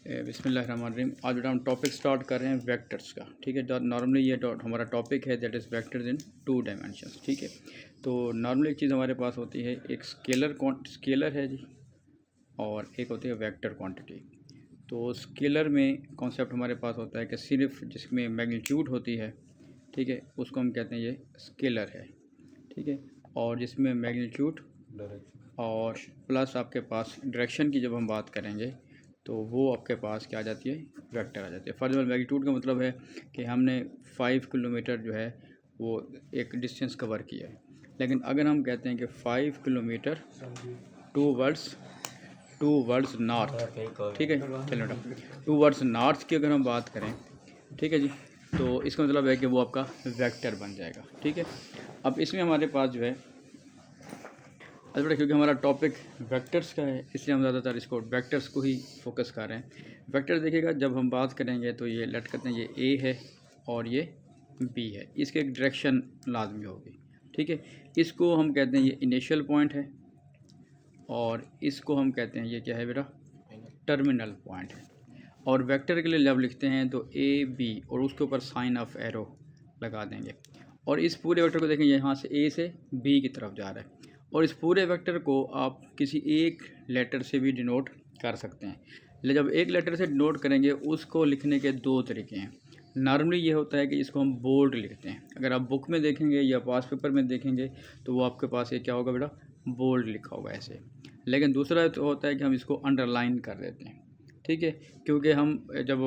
बिस्मिल्लाहिर्रहमानिर्रहीम। आज बेटा हम टॉपिक स्टार्ट कर रहे हैं वेक्टर्स का। ठीक है, नॉर्मली ये हमारा टॉपिक है that is vectors in 2 dimensions. ठीक है, तो नॉर्मली एक चीज़ हमारे पास होती है, एक स्केलर है जी, और एक होती है वेक्टर क्वांटिटी। तो स्केलर में कॉन्सेप्ट हमारे पास होता है कि सिर्फ जिसमें मैग्नीट्यूड होती है, ठीक है, उसको हम कहते हैं ये स्केलर है। ठीक है, और जिसमें मैग्नीट्यूड और प्लस आपके पास डायरेक्शन की जब हम बात करेंगे तो वो आपके पास क्या आ जाती है, वेक्टर आ जाती है। फॉर एग्जाम्पल मैग्नीट्यूड का मतलब है कि हमने 5 किलोमीटर जो है वो एक डिस्टेंस कवर किया है। लेकिन अगर हम कहते हैं कि 5 किलोमीटर टू वर्ड्स नॉर्थ, ठीक है, चलो बेटा, टू वर्ड्स नॉर्थ की अगर हम बात करें, ठीक है जी, तो इसका मतलब है कि वो आपका वेक्टर बन जाएगा। ठीक है, अब इसमें हमारे पास जो है बेटा, क्योंकि हमारा टॉपिक वेक्टर्स का है इसलिए हम ज़्यादातर इसको वेक्टर्स को ही फोकस कर रहे हैं। वेक्टर देखिएगा जब हम बात करेंगे तो ये लेट करते हैं, ये ए है और ये बी है, इसके एक डायरेक्शन लाजमी होगी। ठीक है, इसको हम कहते हैं ये इनिशियल पॉइंट है और इसको हम कहते हैं ये क्या है बेटा, टर्मिनल पॉइंट है। और वेक्टर के लिए जब लिखते हैं तो ए बी और उसके ऊपर साइन ऑफ एरो लगा देंगे, और इस पूरे वेक्टर को देखेंगे यहाँ से ए से बी की तरफ जा रहा है, और इस पूरे वेक्टर को आप किसी एक लेटर से भी डिनोट कर सकते हैं। लेकिन जब एक लेटर से डिनोट करेंगे उसको लिखने के दो तरीके हैं। नॉर्मली ये होता है कि इसको हम बोल्ड लिखते हैं। अगर आप बुक में देखेंगे या पास पेपर में देखेंगे तो वो आपके पास ये क्या होगा बेटा, बोल्ड लिखा होगा ऐसे। लेकिन दूसरा तो होता है कि हम इसको अंडरलाइन कर देते हैं। ठीक है, क्योंकि हम जब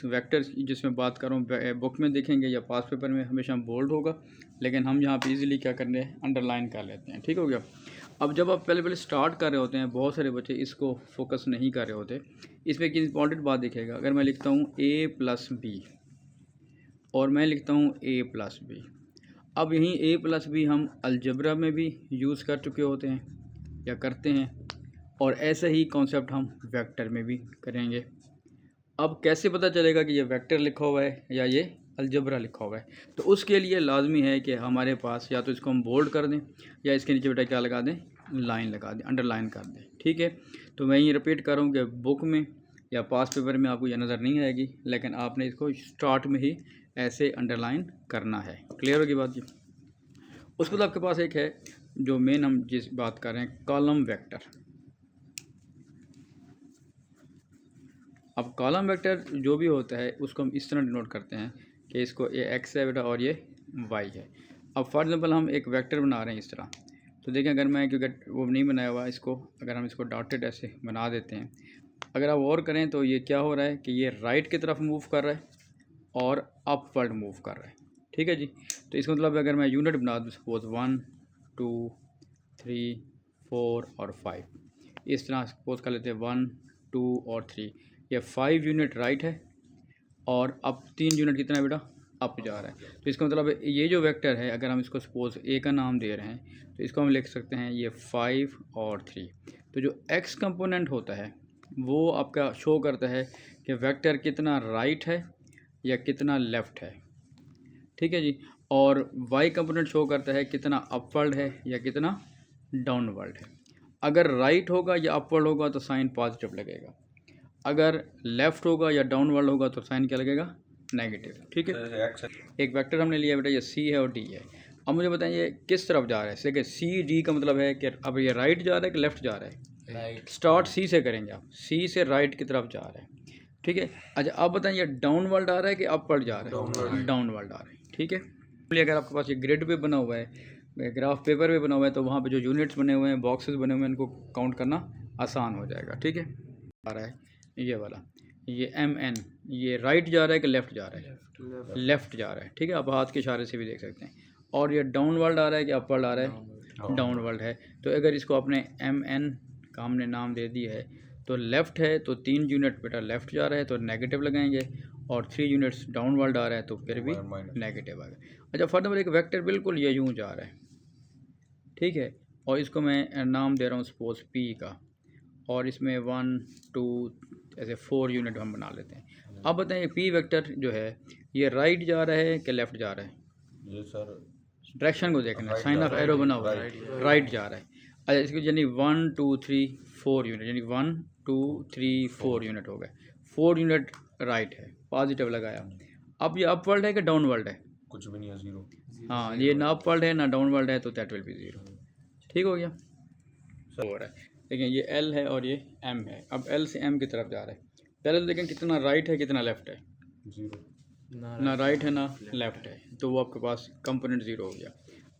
वेक्टर जिसमें बात कर रहा हूँ बुक में देखेंगे या पास पेपर में हमेशा बोल्ड होगा, लेकिन हम यहाँ पे इजीली क्या करने हैं, अंडरलाइन कर लेते हैं। ठीक हो गया। अब जब आप पहले स्टार्ट कर रहे होते हैं, बहुत सारे बच्चे इसको फोकस नहीं कर रहे होते। इसमें एक इंपॉर्टेंट बात देखिएगा, अगर मैं लिखता हूँ ए प्लस बी और मैं लिखता हूँ ए प्लस बी, अब यहीं ए प्लस बी हम अलजबरा में भी यूज़ कर चुके होते हैं या करते हैं, और ऐसे ही कॉन्सेप्ट हम वेक्टर में भी करेंगे। अब कैसे पता चलेगा कि ये वेक्टर लिखा हुआ है या ये अलजबरा लिखा हुआ है, तो उसके लिए लाजमी है कि हमारे पास या तो इसको हम बोल्ड कर दें या इसके नीचे बेटा क्या लगा दें, लाइन लगा दें, अंडरलाइन कर दें। ठीक है, तो मैं ये रिपीट कर रहा हूँ कि बुक में या पास पेपर में आपको ये नज़र नहीं आएगी, लेकिन आपने इसको स्टार्ट में ही ऐसे अंडरलाइन करना है। क्लियर होगी बात जी। उसके बाद आपके पास एक है जो मेन हम जिस बात कर रहे हैं, कॉलम वेक्टर। अब कॉलम वेक्टर जो भी होता है उसको हम इस तरह डिनोट करते हैं कि इसको ये एक्स है बेटा और ये वाई है। अब फॉर एग्जांपल हम एक वेक्टर बना रहे हैं इस तरह, तो देखें अगर मैं, क्योंकि वो नहीं बनाया हुआ इसको, अगर हम इसको डॉटेड ऐसे बना देते हैं, अगर आप और करें तो ये क्या हो रहा है कि ये राइट की तरफ मूव कर रहा है और अपवर्ड मूव कर रहा है। ठीक है जी, तो इसका मतलब अगर मैं यूनिट बना दूँ, सपोज 1 2 3 4 और 5, इस तरह सपोज कर लेते हैं 1 2 और 3, ये 5 यूनिट राइट है और अब 3 यूनिट कितना है बेटा, अप जा रहा है। तो इसका मतलब ये जो वेक्टर है, अगर हम इसको सपोज ए का नाम दे रहे हैं तो इसको हम लिख सकते हैं ये 5 और 3। तो जो एक्स कंपोनेंट होता है वो आपका शो करता है कि वेक्टर कितना राइट है या कितना लेफ़्ट है। ठीक है जी, और वाई कंपोनेंट शो करता है कितना अपवर्ड है या कितना डाउनवर्ड है। अगर राइट होगा या अपवर्ड होगा तो साइन पॉजिटिव लगेगा, अगर लेफ़्ट होगा या डाउनवर्ड होगा तो साइन क्या लगेगा, नेगेटिव। ठीक है, एक वेक्टर हमने लिया बेटा, ये सी है और डी है। अब मुझे बताइए किस तरफ जा रहा है। देखिए सी डी का मतलब है कि अब ये राइट जा रहा है कि लेफ़्ट जा रहा है। राइट। स्टार्ट सी से करेंगे आप, सी से राइट की तरफ जा रहा है। ठीक है, अच्छा अब बताइए डाउनवर्ड आ रहा है कि अपवर्ड जा रहा है, डाउनवर्ड आ रहा है। ठीक है, अगर आपके पास ये ग्रिड पे बना हुआ है, ग्राफ पेपर पे बना हुआ है, तो वहाँ पे जो यूनिट्स बने हुए हैं, बॉक्सेस बने हुए हैं, इनको काउंट करना आसान हो जाएगा। ठीक है, आ रहा है ये वाला, ये एम एन, ये राइट जा रहा है कि लेफ़्ट जा रहा है, लेफ़्ट जा रहा है। ठीक है, आप हाथ के इशारे से भी देख सकते हैं। और ये डाउनवर्ड आ रहा है कि अपवर्ड आ रहा है, डाउनवर्ड है। तो अगर इसको आपने एम एन का हमने नाम दे दिया है, तो लेफ़्ट है तो 3 यूनिट बेटा लेफ़्ट जा रहा है तो नेगेटिव लगाएंगे, और 3 यूनिट्स डाउनवर्ड आ रहा है तो फिर भी नेगेटिव आ गया। अच्छा फर्दर एक वेक्टर बिल्कुल ये यूँ जा रहा है, ठीक है, और इसको मैं नाम दे रहा हूँ सपोज पी का, और इसमें 1 2 ऐसे 4 यूनिट हम बना लेते हैं। अब बताएं पी वेक्टर जो है ये राइट जा रहा है कि लेफ़्ट जा रहा है, ये सर डायरेक्शन को देखना, साइन ऑफ एरो बना हुआ है, राइट जा रहा है। अच्छा इसको यानी 1 2 3 4 यूनिट, यानी 1 2 3 4 यूनिट हो गए, 4 यूनिट राइट है, पॉजिटिव लगाया। अब ये अपवर्ड है कि डाउनवर्ड है? कुछ भी नहीं है, 0। हाँ, ये ना अपवर्ड है ना डाउनवर्ड है, तो दैट विल बी 0। ठीक हो गया। हो रहा है, देखिए ये L है और ये M है। अब L से M की तरफ जा रहा है। पहले तो देखें कितना राइट है कितना लेफ्ट है, 0 ना राइट है ना लेफ्ट है, तो वो आपके पास कंपोनेंट 0 हो गया।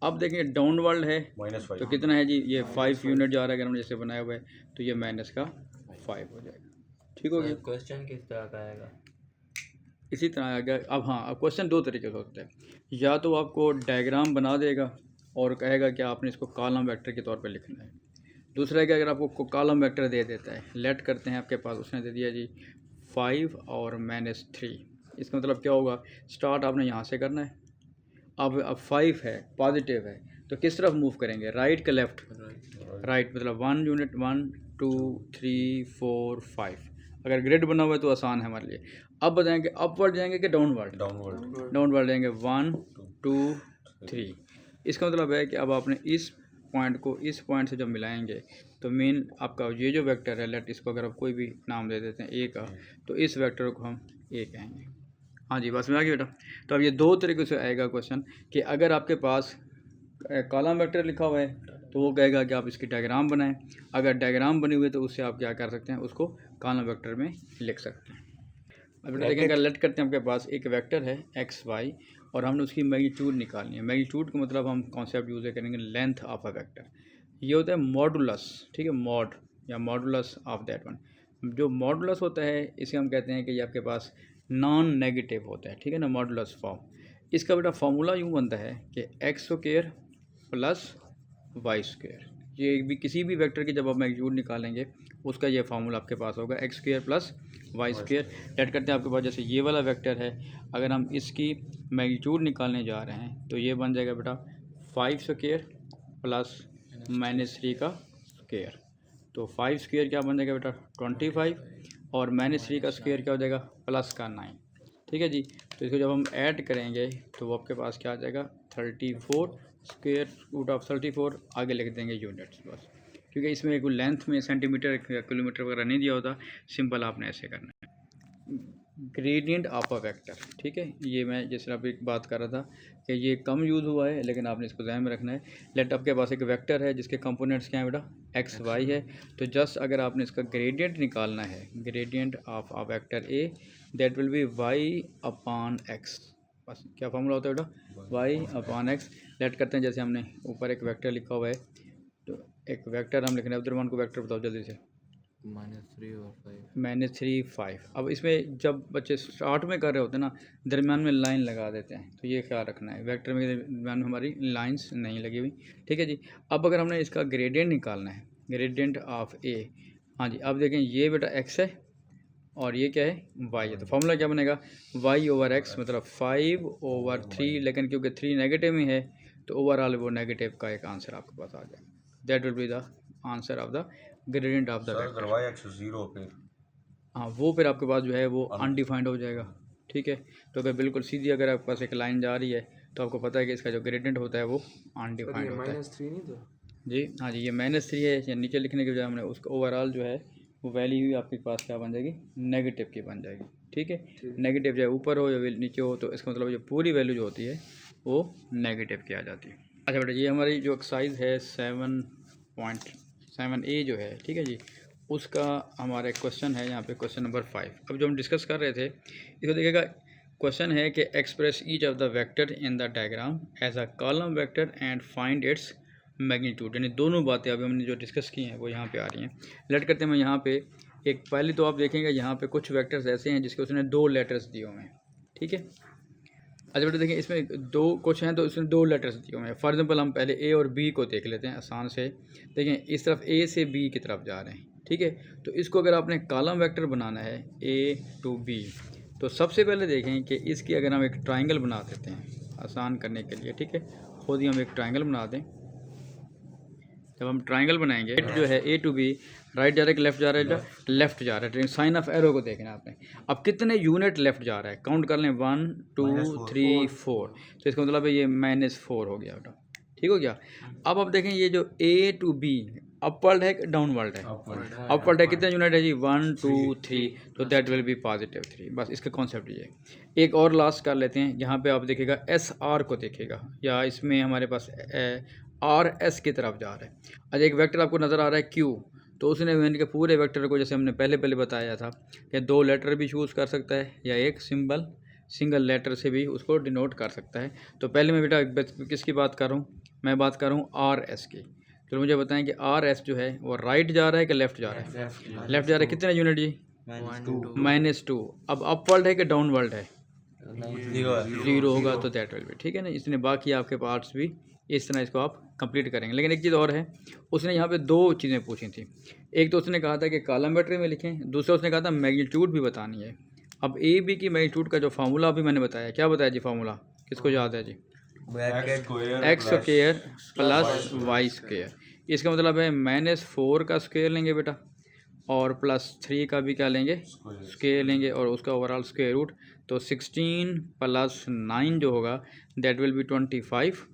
अब देखें डाउनवर्ड है -5 तो कितना है जी, ये 5 यूनिट जा रहा है, अगर हमने जैसे बनाया हुआ है तो ये माइनस का 5 हो जाएगा। ठीक हो गया। क्वेश्चन किस तरह का आएगा? इसी तरह आ गया। अब हाँ, अब क्वेश्चन दो तरीके से होता है, या तो आपको डायग्राम बना देगा और कहेगा कि आपने इसको कॉलम वेक्टर के तौर पे लिखना है। दूसरा है कि अगर आपको कॉलम वेक्टर दे देता है, लेट करते हैं आपके पास, उसने दे दिया जी 5 और -3, इसका मतलब क्या होगा, स्टार्ट आपने यहाँ से करना है। अब 5 है, पॉजिटिव है, तो किस तरफ मूव करेंगे, राइट के लेफ्ट? राइट, मतलब 1 यूनिट, 1 2 3 4 5। अगर ग्रिड बना हुआ है तो आसान है हमारे लिए। अब बताएंगे अपवर्ड जाएंगे कि डाउनवर्ड? डाउनवर्ड जाएंगे, 1 2 3। इसका मतलब है कि अब आपने इस पॉइंट को इस पॉइंट से जब मिलाएंगे तो मेन आपका ये जो वेक्टर है, लेट इसको अगर आप कोई भी नाम दे देते हैं ए का, तो इस वेक्टर को हम ए कहेंगे। हाँ जी, बस में आ गया बेटा। तो अब ये दो तरीके से आएगा क्वेश्चन कि अगर आपके पास कॉलम वेक्टर लिखा हुआ है तो वो कहेगा कि आप इसकी डायग्राम बनाएं। अगर डायग्राम बनी हुई है तो उससे आप क्या कर सकते हैं, उसको कॉलम वेक्टर में लिख सकते हैं। अब बेटा देखेंगे, लेट करते हैं, आपके पास एक वेक्टर है एक्स वाई और हमने उसकी मैग्नीट्यूड निकालनी है। मैग्नीट्यूड का मतलब हम कॉन्सेप्ट यूज़ करेंगे लेंथ ऑफ अ वेक्टर। ये होता है मॉडुलस, ठीक है, मॉड या मॉडुलस ऑफ दैट वन। जो मॉडुलस होता है इसे हम कहते हैं कि ये आपके पास नॉन नेगेटिव होता है, ठीक है ना, मॉडुलस फॉर्म। इसका बेटा फॉर्मूला यूँ बनता है कि x square plus Y square. ये भी किसी भी वेक्टर की जब आप मैग्नीट्यूड निकालेंगे उसका ये फार्मूला आपके पास होगा, x square plus Y square. Let करते हैं आपके पास, जैसे ये वाला वेक्टर है, अगर हम इसकी मैग्नीट्यूड निकालने जा रहे हैं तो ये बन जाएगा बेटा 5 स्क्वायर प्लस -3 का स्क्वायर। तो 5 स्क्वायर क्या बन जाएगा बेटा 25 और -3 का स्क्वायर क्या हो जाएगा प्लस का 9। ठीक है जी। तो इसको जब हम ऐड करेंगे तो वो आपके पास क्या आ जाएगा 34 स्क्वायर रूट ऑफ 34, आगे लिख देंगे यूनिट्स बस, क्योंकि इसमें एक लेंथ में सेंटीमीटर किलोमीटर वगैरह नहीं दिया होता, सिंपल आपने ऐसे करना है। ग्रेडियंट ऑफ अ वेक्टर, ठीक है, ये मैं जैसे अभी बात कर रहा था कि ये कम यूज़ हुआ है लेकिन आपने इसको ध्यान में रखना है। लेट आपके पास एक वेक्टर है जिसके कंपोनेंट्स क्या है बेटा एक्स वाई है, तो जस्ट अगर आपने इसका ग्रेडियंट निकालना है, gradient of a vector A, that will be y upon x. बस क्या फॉर्मूला होता है बेटा वाई अपॉन एक्स। लेट करते हैं, जैसे हमने ऊपर एक वेक्टर लिखा हुआ है, तो एक वेक्टर हम लिख रहे हैं, अब्दुलरहमान को वेक्टर बताओ जल्दी से। -3 और 5। अब इसमें जब बच्चे स्टार्ट में कर रहे होते हैं ना, दरमियान में लाइन लगा देते हैं, तो ये ख्याल रखना है, वेक्टर में दरमियान में हमारी लाइंस नहीं लगी हुई। ठीक है जी। अब अगर हमने इसका ग्रेडियंट निकालना है, ग्रेडियंट ऑफ ए, हाँ जी, अब देखें ये बेटा एक्स है और ये क्या है वाई है, तो फॉर्मूला क्या बनेगा वाई ओवर एक्स, मतलब 5/3, लेकिन क्योंकि 3 नेगेटिव में है तो ओवरऑल वो नेगेटिव का एक आंसर आपके पास आ जाएगा। That will be the answer of the gradient of the vector. Y x 0 फिर हाँ, वो फिर आपके पास जो है वो अनडिफाइंड हो जाएगा। ठीक है, तो अगर बिल्कुल सीधी अगर आपके पास एक लाइन जा रही है तो आपको पता है कि इसका जो ग्रेडियंट होता है वो अनडिफाइंड होता है। -3 नहीं तो जी हाँ जी, ये -3 है, या नीचे लिखने के बजाय हमने उसका ओवरऑल जो है वो वैल्यू ही आपके पास क्या बन जाएगी नेगेटिव की बन जाएगी। ठीक है, नेगेटिव चाहे ऊपर हो या नीचे हो, तो इसका मतलब जो पूरी वैल्यू जो होती है वो नेगेटिव की आ जाती है। अच्छा बेटा, ये हमारी जो एक्सरसाइज है 7.7a जो है, ठीक है जी, उसका हमारा क्वेश्चन है यहाँ पे, क्वेश्चन नंबर 5। अब जो हम डिस्कस कर रहे थे इसको देखिएगा, क्वेश्चन है कि express each of the vector in the diagram as a column vector and find its magnitude. यानी दोनों बातें अभी हमने जो डिस्कस की हैं वो यहाँ पे आ रही हैं। लेट करते हैं, मैं यहाँ पे एक पहले तो आप देखेंगे यहाँ पे कुछ वेक्टर्स ऐसे हैं जिसके उसने 2 लेटर्स दिए हुए हैं। ठीक है, अच्छा बेटा देखिए, इसमें 2 कुछ हैं तो उसने 2 लेटर्स दिए हुए हैं। फॉर एग्जांपल हम पहले ए और बी को देख लेते हैं आसान से। देखें, इस तरफ ए से बी की तरफ जा रहे हैं, ठीक है, तो इसको अगर आपने कॉलम वेक्टर बनाना है A to B, तो सबसे पहले देखें कि इसकी अगर हम एक ट्राइंगल बना देते हैं आसान करने के लिए। ठीक है, खुद ही हम एक ट्राइंगल बना दें। जब हम ट्राइंगल बनाएंगे जो है A to B, राइट जा रहा है कि लेफ्ट जा रहा है, लेफ्ट जा रहा है, साइन ऑफ एरो को देखना है आपने। अब कितने यूनिट लेफ्ट जा रहा है काउंट कर लें, 1 2 3 4, तो इसका मतलब है ये -4 हो गया बेटा। ठीक हो गया। अब आप देखें ये जो A to B अपवर्ड है कि डाउनवर्ड है? अपवर्ड है। कितने यूनिट है जी? 1 2 3, तो दैट विल बी पॉजिटिव 3। बस इसका कॉन्सेप्ट ये है। एक और लास्ट कर लेते हैं। यहाँ पे आप देखिएगा एस आर को देखिएगा, या इसमें हमारे पास आर एस की तरफ जा रहा है। अच्छा, एक वेक्टर आपको नज़र आ रहा है क्यू, तो उसने यानी कि पूरे वेक्टर को, जैसे हमने पहले बताया था कि 2 लेटर भी चूज़ कर सकता है या एक सिंगल लेटर से भी उसको डिनोट कर सकता है। तो पहले मैं बेटा किसकी बात कर रहा हूँ? मैं बात कर रहा हूँ आर एस की। तो मुझे बताएं कि आर एस जो है वो राइट जा रहा है कि लेफ़्ट जा रहा है? लेफ़्ट जा रहा है। कितने यूनिट जी? -2। अब अपवर्ड है कि डाउनवर्ड है? 0 होगा, तो दैट विल बी, ठीक है ना। इसने बाकी आपके पार्ट्स भी इस तरह इसको आप कंप्लीट करेंगे। लेकिन एक चीज़ और है, उसने यहाँ पे 2 चीज़ें पूछी थी। एक तो उसने कहा था कि कॉलम वेक्टर में लिखें, दूसरा उसने कहा था मैग्नीट्यूड भी बतानी है। अब ए बी की मैग्नीट्यूड का जो फार्मूला अभी मैंने बताया, क्या बताया जी फार्मूला? किसको याद है जी? X square plus Y square. इसका मतलब है -4 का स्क्वायर लेंगे बेटा, और +3 का भी क्या लेंगे? स्क्वायर लेंगे, और उसका ओवरऑल स्क्वायर रूट। तो 16 + 9 जो होगा दैट विल बी 25,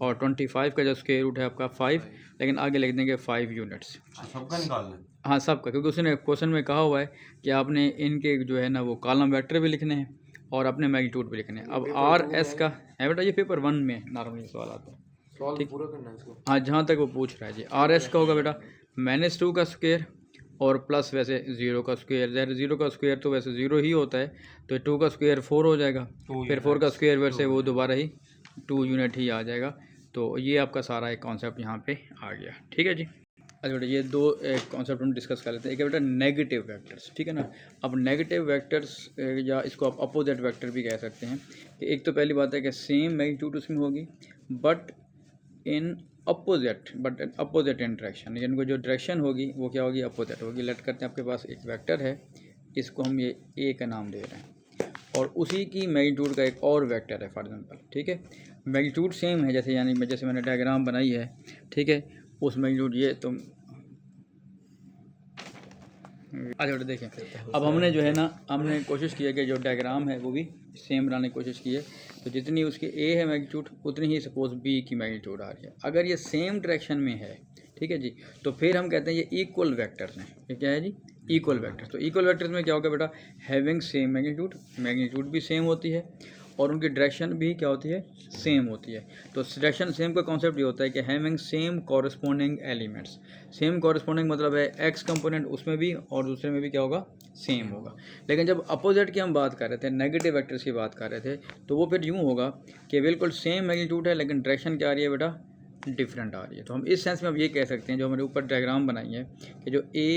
और 25 का जो स्क्वायर रूट है आपका 5, लेकिन आगे लिख देंगे 5 यूनिट्स। सबका निकालना है? हाँ, सबका, क्योंकि उसने क्वेश्चन में कहा हुआ है कि आपने इनके जो है ना वो कॉलम वेक्टर भी लिखने हैं और अपने मैग्नीट्यूड भी लिखने हैं। अब आर एस का है बेटा, ये पेपर 1 में नॉर्मली सवाल आता है, ठीक पूरा करना है इसको। हाँ, जहाँ तक वो पूछ रहा है जी। आर एस का होगा बेटा -2 का स्क्वायर और प्लस वैसे 0 का स्क्वायर। ज़ाहिर 0 का स्क्वायर तो वैसे 0 ही होता है, तो 2 का स्क्वायर 4 हो जाएगा, फिर 4 का स्क्वायर वैसे वो दोबारा ही 2 यूनिट ही आ जाएगा। तो ये आपका सारा एक कॉन्सेप्ट यहाँ पे आ गया, ठीक है जी। अच्छा बेटा, ये 2 कॉन्सेप्ट हम डिस्कस कर लेते हैं। एक है बेटा नेगेटिव वेक्टर्स, ठीक है ना। अब नेगेटिव वेक्टर्स या इसको आप अपोजिट वेक्टर भी कह सकते हैं, कि एक तो पहली बात है कि सेम मैग्नीट्यूड उसमें होगी but in opposite in direction, यानी कि जो डायरेक्शन होगी वो क्या होगी? अपोजिट होगी। लेट करते हैं आपके पास एक वेक्टर है, इसको हम ये ए का नाम दे रहे हैं, और उसी की मैग्नीट्यूड का एक और वेक्टर है फॉर एग्जांपल, ठीक है। मैग्नीट्यूड सेम है, जैसे यानी जैसे मैंने डायग्राम बनाई है, ठीक है, उस मैग्नीट्यूड ये तुम अच्छा बेटा देखें। अब हमने जो है ना, हमने कोशिश की है कि जो डायग्राम है वो भी सेम बनाने की कोशिश की है। तो जितनी उसकी ए है मैग्नीट्यूड, उतनी ही सपोज बी की मैग्नीट्यूड आ रही है। अगर ये सेम डायरेक्शन में है, ठीक है जी, तो फिर हम कहते हैं ये इक्वल वेक्टर्स हैं। ये क्या है जी? Equal vectors. तो इक्वल वेक्टर्स में क्या होगा बेटा? हैविंग सेम मैग्नीट्यूड भी सेम होती है, और उनकी डायरेक्शन भी क्या होती है? सेम होती है। तो डायरेक्शन सेम का कॉन्सेप्ट ये होता है कि having same corresponding elements. Same corresponding मतलब है एक्स कंपोनेंट उसमें भी और दूसरे में भी क्या होगा? सेम होगा। लेकिन जब अपोजिट की हम बात कर रहे थे, नेगेटिव वेक्टर्स की बात कर रहे थे, तो वो फिर यूँ होगा कि बिल्कुल सेम मैग्नीट्यूड है लेकिन डायरेक्शन क्या आ रही है बेटा? डिफरेंट आ रही है। तो हम इस सेंस में अब ये कह सकते हैं, जो हमारे ऊपर डायग्राम बनाई है, कि जो A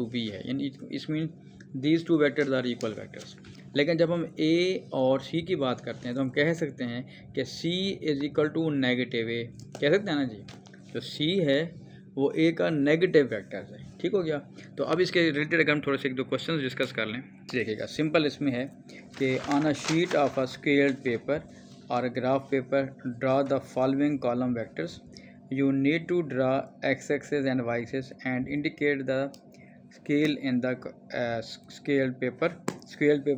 = B है, यानी इस mean these 2 vectors are equal vectors. लेकिन जब हम A और C की बात करते हैं तो हम कह सकते हैं कि C = -A, कह सकते हैं ना जी। तो C है वो A का नेगेटिव वेक्टर है, ठीक हो गया। तो अब इसके रिलेटेड अगर हम थोड़े से 1-2 क्वेश्चन डिस्कस कर लें। देखिएगा, सिंपल इसमें है कि on a sheet of a scaled paper और graph paper draw the following column vectors. You need to draw x-axis and y-axis and indicate the scale in the scaled paper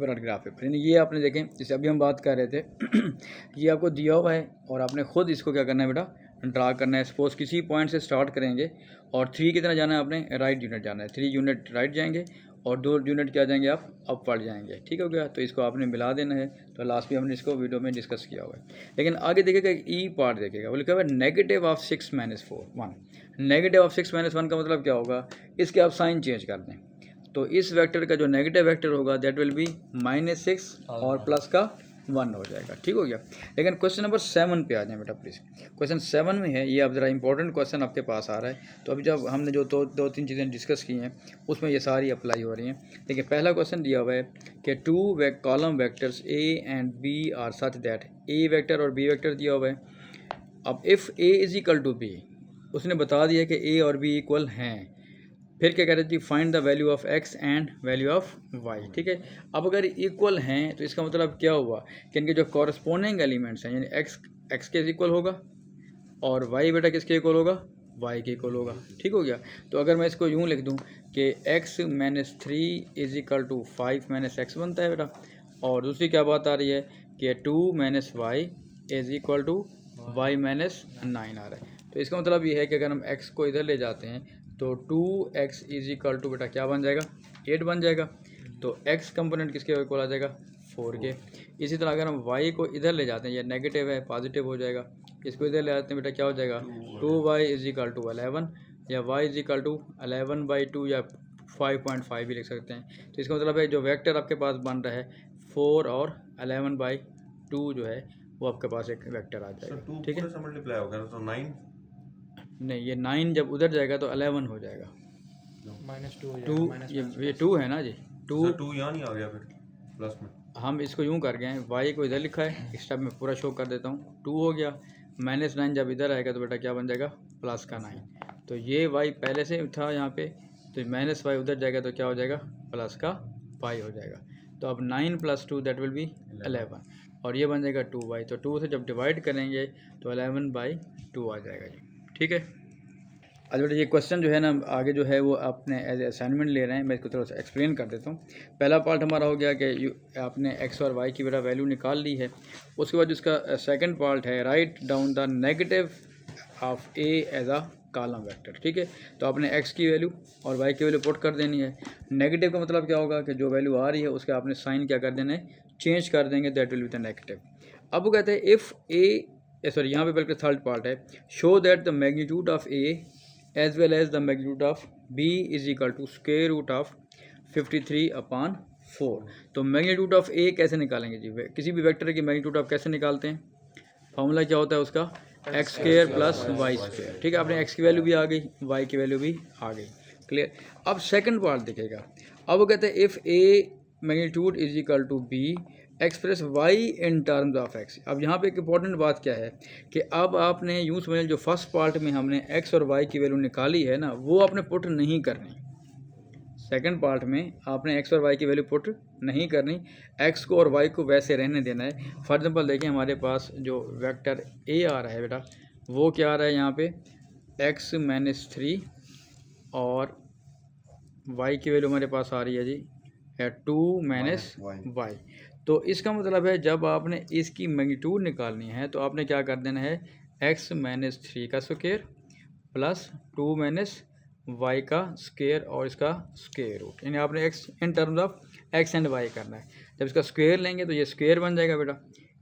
और graph paper. यानी ये आपने देखें, जैसे अभी हम बात कर रहे थे ये आपको दिया हुआ है और आपने खुद इसको क्या करना है बेटा? ड्रा करना है। सपोज किसी पॉइंट से स्टार्ट करेंगे और 3 कितना जाना है आपने? राइट यूनिट जाना है। 3 यूनिट राइट जाएंगे और 2 यूनिट क्या जाएंगे आप? अपवर्ड जाएंगे, ठीक हो गया। तो इसको आपने मिला देना है। तो लास्ट में हमने इसको वीडियो में डिस्कस किया हुआ है। लेकिन आगे देखिएगा ई पार्ट देखिएगा, बोले क्या? Negative of 6 - 1। नेगेटिव ऑफ 6 - 1 का मतलब क्या होगा? इसके आप साइन चेंज कर दें, तो इस वेक्टर का जो नेगेटिव वेक्टर होगा दैट विल बी -6 और प्लस का 1 हो जाएगा, ठीक हो गया। लेकिन क्वेश्चन नंबर 7 पे आ जाए बेटा प्लीज़। क्वेश्चन 7 में है, ये अब ज़रा इंपॉर्टेंट क्वेश्चन आपके पास आ रहा है। तो अभी जब हमने जो 2-3 चीज़ें डिस्कस की हैं उसमें ये सारी अप्लाई हो रही हैं। देखिए, पहला क्वेश्चन दिया हुआ है कि 2 column vectors A and B are such that, A vector और B वेक्टर दिया हुआ है। अब इफ़ A = B, उसने बता दिया कि A और B इक्वल हैं। फिर क्या कह रही थी? Find the value of x and value of y, ठीक है। अब अगर इक्वल हैं तो इसका मतलब क्या हुआ कि इनके जो कॉरस्पॉन्डिंग एलिमेंट्स हैं, यानी x के इक्वल होगा और y बेटा किसके इक्वल होगा? y के इक्वल होगा, ठीक हो गया। तो अगर मैं इसको यूँ लिख दूँ कि x - 3 = 5 - x बनता है बेटा, और दूसरी क्या बात आ रही है कि 2 - y = y - 9 आ रहा है। तो इसका मतलब ये है कि अगर हम x को इधर ले जाते हैं तो 2x इज इक्वल टू बेटा क्या बन जाएगा 8 बन जाएगा। तो x कंपोनेंट किसके इक्वल आ जाएगा 4 के। इसी तरह अगर हम y को इधर ले जाते हैं, ये नेगेटिव है पॉजिटिव हो जाएगा, इसको इधर ले जाते हैं बेटा क्या हो जाएगा 2y इज इक्वल टू 11 या y इज इक्वल टू 11/2 या 5.5 भी लिख सकते हैं। तो इसका मतलब है जो वेक्टर आपके पास बन रहा है 4 और 11/2 जो है वो आपके पास एक वेक्टर आ जाएगा। ठीक है, मल्टीप्लाई होगा तो 9 नहीं ये 9 जब उधर जाएगा तो 11 हो जाएगा। -2 ये 2 है ना जी, 2 यहाँ नहीं आ गया फिर प्लस में। हम इसको यूँ कर गए हैं, y को इधर लिखा है, इस टाइप में पूरा शो कर देता हूँ, 2 हो गया, -9 जब इधर आएगा तो बेटा क्या बन जाएगा प्लस का 9। तो ये y पहले से था यहाँ पे, तो -y उधर जाएगा तो क्या हो जाएगा प्लस का 5 हो जाएगा। तो अब 9 + 2 दैट विल बी 11 और ये बन जाएगा 2y। तो 2 से जब डिवाइड करेंगे तो 11/2 आ जाएगा जी। ठीक है, आज बेटा ये क्वेश्चन जो है ना आगे जो है वो आपने एज असाइनमेंट ले रहे हैं, मैं इसको थोड़ा सा एक्सप्लेन कर देता हूँ। पहला पार्ट हमारा हो गया कि आपने x और y की बेटा वैल्यू निकाल ली है। उसके बाद उसका सेकंड पार्ट है write down the negative of a as a column vector. ठीक है, तो आपने x की वैल्यू और y की वैल्यू पुट कर देनी है। नेगेटिव का मतलब क्या होगा कि जो वैल्यू आ रही है उसका आपने साइन क्या कर देना है चेंज कर देंगे, that will be the negative. अब वो कहते हैं इफ़ a सॉरी यहाँ पे बल्कि थर्ड पार्ट है, show that the magnitude of a as well as the magnitude of b is equal to square root of 53/4। तो मैग्नीट्यूड ऑफ a कैसे निकालेंगे जी, किसी भी वेक्टर की मैग्नीट्यूड आप कैसे निकालते हैं, फार्मूला क्या होता है उसका x² + y²। ठीक है, आपने x की वैल्यू भी आ गई, y की वैल्यू भी आ गई, क्लियर। अब सेकंड पार्ट दिखेगा, अब वो कहते हैं if a magnitude is equal to b express y in terms of x। अब यहाँ पे एक इंपॉर्टेंट बात क्या है कि अब आपने यूँ समझ जो फर्स्ट पार्ट में हमने x और y की वैल्यू निकाली है ना वो आपने पुट नहीं करनी। सेकंड पार्ट में आपने x और y की वैल्यू पुट नहीं करनी, x को और y को वैसे रहने देना है। फॉर एग्जांपल देखें हमारे पास जो वेक्टर a आ रहा है बेटा वो क्या आ रहा है यहाँ पे x - 3 और y की वैल्यू हमारे पास आ रही है जी 2 - y। तो इसका मतलब है जब आपने इसकी मैग्नीट्यूड निकालनी है तो आपने क्या कर देना है x - 3 का स्क्वायर प्लस 2 - y का स्क्वायर और इसका स्क्वायर रूट, यानी आपने x in terms of x and y करना है। जब इसका स्क्वायर लेंगे तो ये स्क्वायर बन जाएगा बेटा,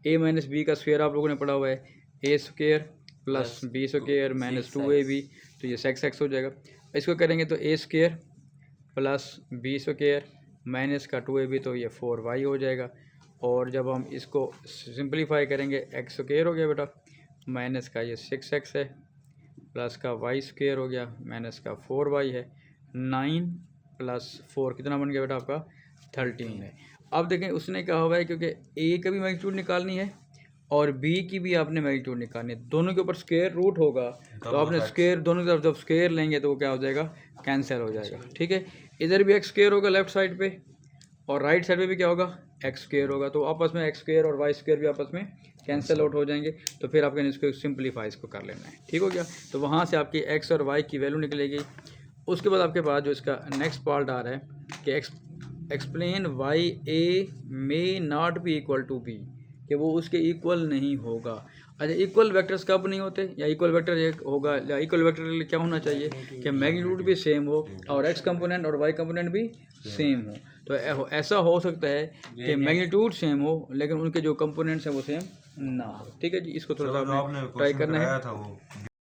a - b का स्क्वायर आप लोगों ने पढ़ा हुआ है a² + b² - 2ab, तो ये x हो जाएगा। इसको करेंगे तो a² + b² माइनस का 2ab, तो ये 4y हो जाएगा। और जब हम इसको सिंपलीफाई करेंगे x² हो गया बेटा, माइनस का ये 6x है, प्लस का y² हो गया, माइनस का 4y है। 9 + 4 कितना बन गया बेटा आपका 13 है। अब देखें उसने कहा हुआ है क्योंकि a का भी मैग्नीट्यूड निकालनी है और b की भी आपने मैग्नीट्यूड निकालनी है, दोनों के ऊपर स्क्वायर रूट होगा तो आपने स्क्वायर दोनों तरफ जब स्क्वायर लेंगे तो वो क्या हो जाएगा कैंसिल हो जाएगा। ठीक है, इधर भी x² होगा लेफ्ट साइड पे और राइट साइड पे भी क्या होगा x² होगा, तो आपस में x² और y² भी आपस में कैंसिल आउट हो जाएंगे। तो फिर आपके इसको सिंपलीफाई इसको कर लेना है, ठीक हो गया। तो वहाँ से आपकी x और y की वैल्यू निकलेगी। उसके बाद आपके पास जो इसका नेक्स्ट पार्ट आ रहा है कि explain why a may not be equal to b, कि वो उसके इक्वल नहीं होगा। अच्छा, इक्वल वेक्टर्स कब नहीं होते, या इक्वल वेक्टर एक होगा, या इक्वल वेक्टर के लिए क्या होना चाहिए कि मैग्नीट्यूड भी सेम हो और x कंपोनेंट और y कंपोनेंट भी सेम हो। तो ऐसा हो सकता है कि मैग्नीट्यूड सेम हो लेकिन उनके जो कंपोनेंट्स हैं वो सेम ना हो। ठीक है जी, इसको थोड़ा सा ट्राई करना है।